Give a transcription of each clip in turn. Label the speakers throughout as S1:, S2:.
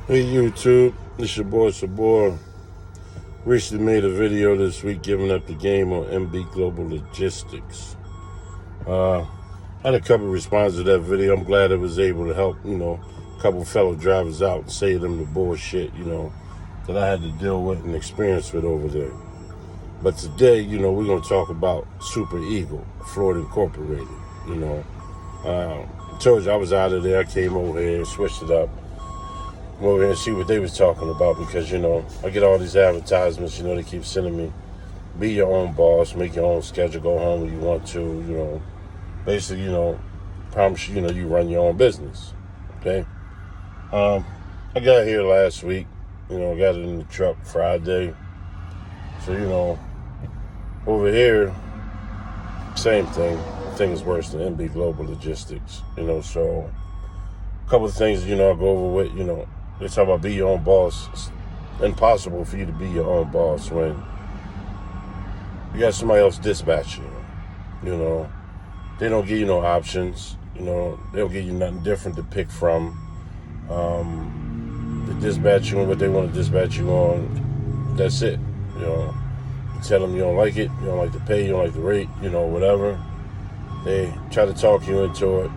S1: Hey YouTube, this your boy Sabor. Recently made a video this week giving up the game on MB Global Logistics. I had a couple of responses to that video. I'm glad it was able to help, a couple fellow drivers out and save them the bullshit, that I had to deal with and experience with over there. But today, we're going to talk about Super Eagle, Floyd Incorporated, I told you I was out of there. I came over here, switched it up. Come over here and see what they was talking about because, I get all these advertisements, they keep sending me. Be your own boss, make your own schedule, go home when you want to, basically, promise you, you run your own business, okay? I got here last week, got it in the truck Friday. So, over here, same thing. I think it's worse than MB Global Logistics, so a couple of things, I'll go over with, they talk about be your own boss. It's impossible for you to be your own boss when you got somebody else dispatching you. They don't give you no options. They don't give you nothing different to pick from. They dispatch you on what they want to dispatch you on. That's it. You tell them you don't like it, you don't like the pay, you don't like the rate, whatever. They try to talk you into it,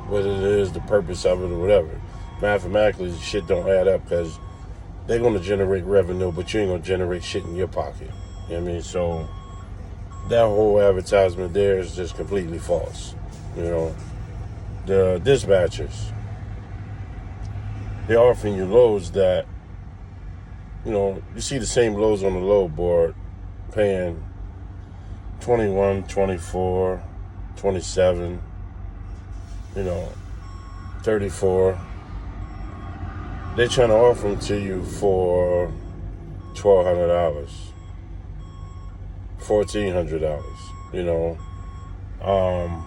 S1: what it is, the purpose of it, or whatever. Mathematically, the shit don't add up because they're going to generate revenue, but you ain't going to generate shit in your pocket. You know what I mean? So that whole advertisement there is just completely false. The dispatchers, they're offering you loads that, you see the same loads on the load board paying 21, 24, 27, 34. They're trying to offer them to you for $1,200, $1,400.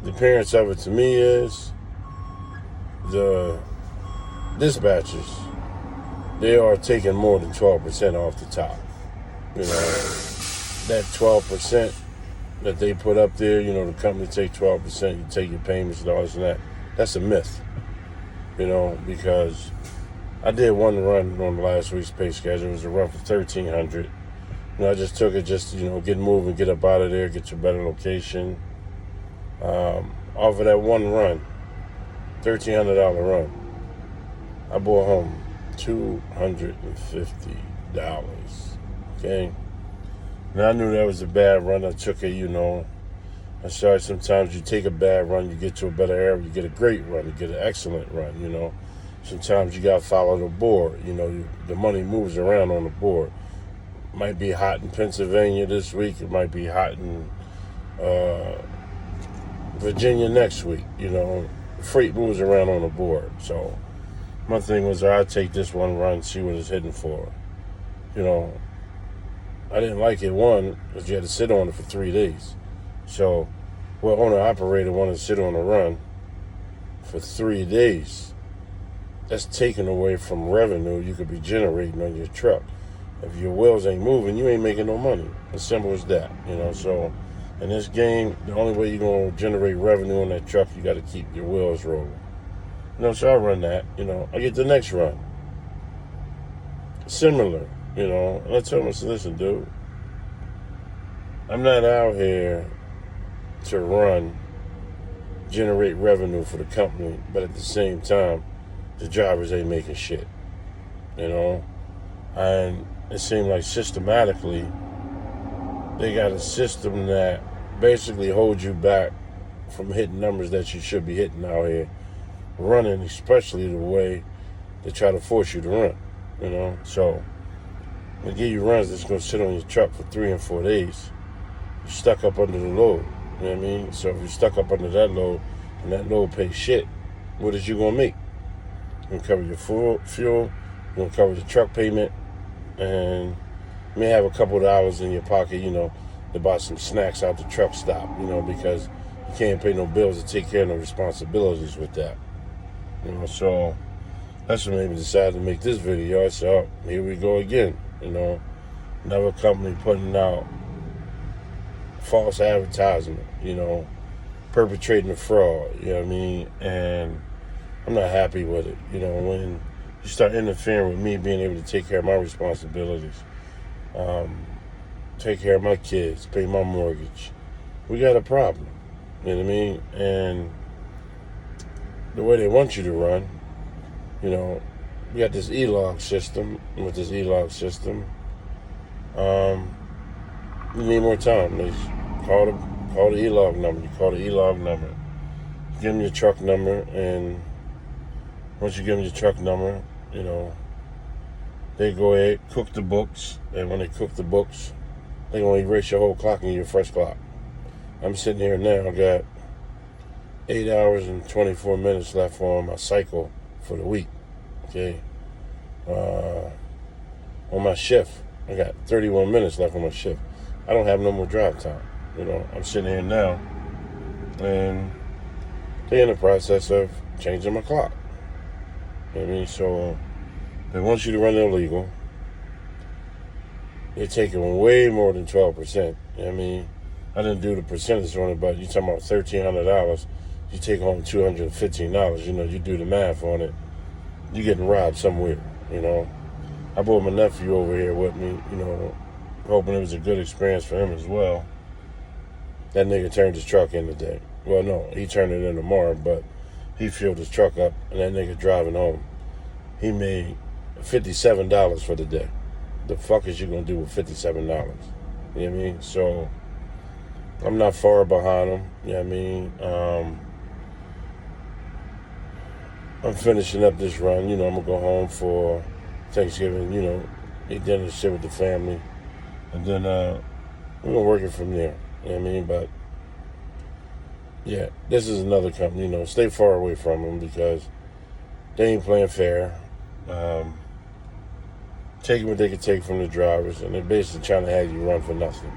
S1: The appearance of it to me is the dispatchers, they are taking more than 12% off the top. That 12% that they put up there, the company take 12%, you take your payments and all this and that. That's a myth. Because I did one run on last week's pay schedule. It was a run for $1,300. I just took it get moving, get up out of there, get to a better location. Off of that one run, $1,300 run, I brought home $250. Okay? Now I knew that was a bad run. I took it, I started sometimes you take a bad run, you get to a better area, you get a great run, you get an excellent run, Sometimes you got to follow the board, the money moves around on the board. It might be hot in Pennsylvania this week, it might be hot in Virginia next week, Freight moves around on the board. So my thing was I'd take this one run, see what it's hitting for. I didn't like it, one, because you had to sit on it for 3 days. So, owner-operator wanted to sit on a run for 3 days. That's taken away from revenue you could be generating on your truck. If your wheels ain't moving, you ain't making no money. As simple as that, So, in this game, the only way you're going to generate revenue on that truck, you got to keep your wheels rolling. So I run that, I get the next run. Similar, and I tell him, listen, dude, I'm not out here to run, generate revenue for the company, but at the same time, the drivers ain't making shit, and it seemed like systematically, they got a system that basically holds you back from hitting numbers that you should be hitting out here, running, especially the way they try to force you to run, so they give you runs that's going to sit on your truck for 3 and 4 days. You're stuck up under the load. You know what I mean? So if you're stuck up under that load and that load pays shit, what is you going to make? You're going to cover your fuel, you're going to cover the truck payment, and you may have a couple of hours in your pocket, to buy some snacks out the truck stop, because you can't pay no bills to take care of no responsibilities with that. So that's what made me decide to make this video. I said, here we go again, another company putting out false advertisement, perpetrating a fraud, And I'm not happy with it. You know, when you start interfering with me being able to take care of my responsibilities, take care of my kids, pay my mortgage, we got a problem. You know what I mean? And the way they want you to run, you know, we got this e-log system. With this e-log system, you need more time. They call the e-log number. You call the e-log number. You give them your truck number, and once you give them your truck number, you know, they go ahead, cook the books, and when they cook the books, they're going to erase your whole clock and your fresh clock. I'm sitting here now, I got 8 hours and 24 minutes left on my cycle for the week, okay? On my shift, I got 31 minutes left on my shift. I don't have no more drive time. You know, I'm sitting here now, and they're in the process of changing my clock. You know what I mean? So they want you to run illegal. They're taking way more than 12%. You know what I mean? I didn't do the percentage on it, but you're talking about $1,300. You take home $215. You know, you do the math on it. You're getting robbed somewhere, you know. I brought my nephew over here with me, you know, hoping it was a good experience for him as well. That nigga turned his truck in today. Well, no, he turned it in tomorrow, but he filled his truck up, and that nigga driving home. He made $57 for the day. The fuck is you gonna do with $57? You know what I mean? So I'm not far behind him. You know what I mean? I'm finishing up this run. You know, I'm gonna go home for Thanksgiving. You know, eat dinner and shit with the family, and then we're gonna work it from there. You know what I mean? But yeah, this is another company. You know, stay far away from them because they ain't playing fair. Taking what they can take from the drivers, and they're basically trying to have you run for nothing.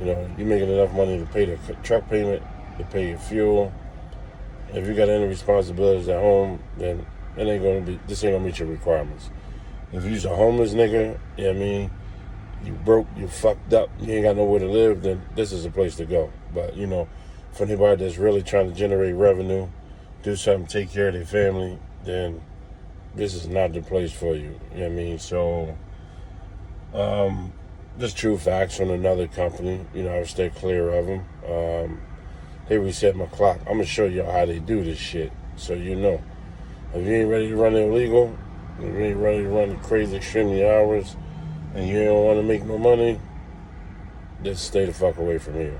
S1: You know, you're making enough money to pay the truck payment, to pay your fuel. If you got any responsibilities at home, then this ain't gonna meet your requirements. If you're a homeless nigga, you know what I mean, you broke, you fucked up, you ain't got nowhere to live, then this is a place to go. But, you know, for anybody that's really trying to generate revenue, do something, take care of their family, then this is not the place for you. You know what I mean? So, just true facts from another company. You know, I would stay clear of them. They reset my clock. I'm going to show y'all how they do this shit so you know. If you ain't ready to run illegal, if you ain't ready to run crazy extremely hours, and you don't want to make no money, just stay the fuck away from here.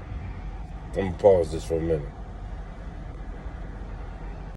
S1: I'm going to pause this for a minute.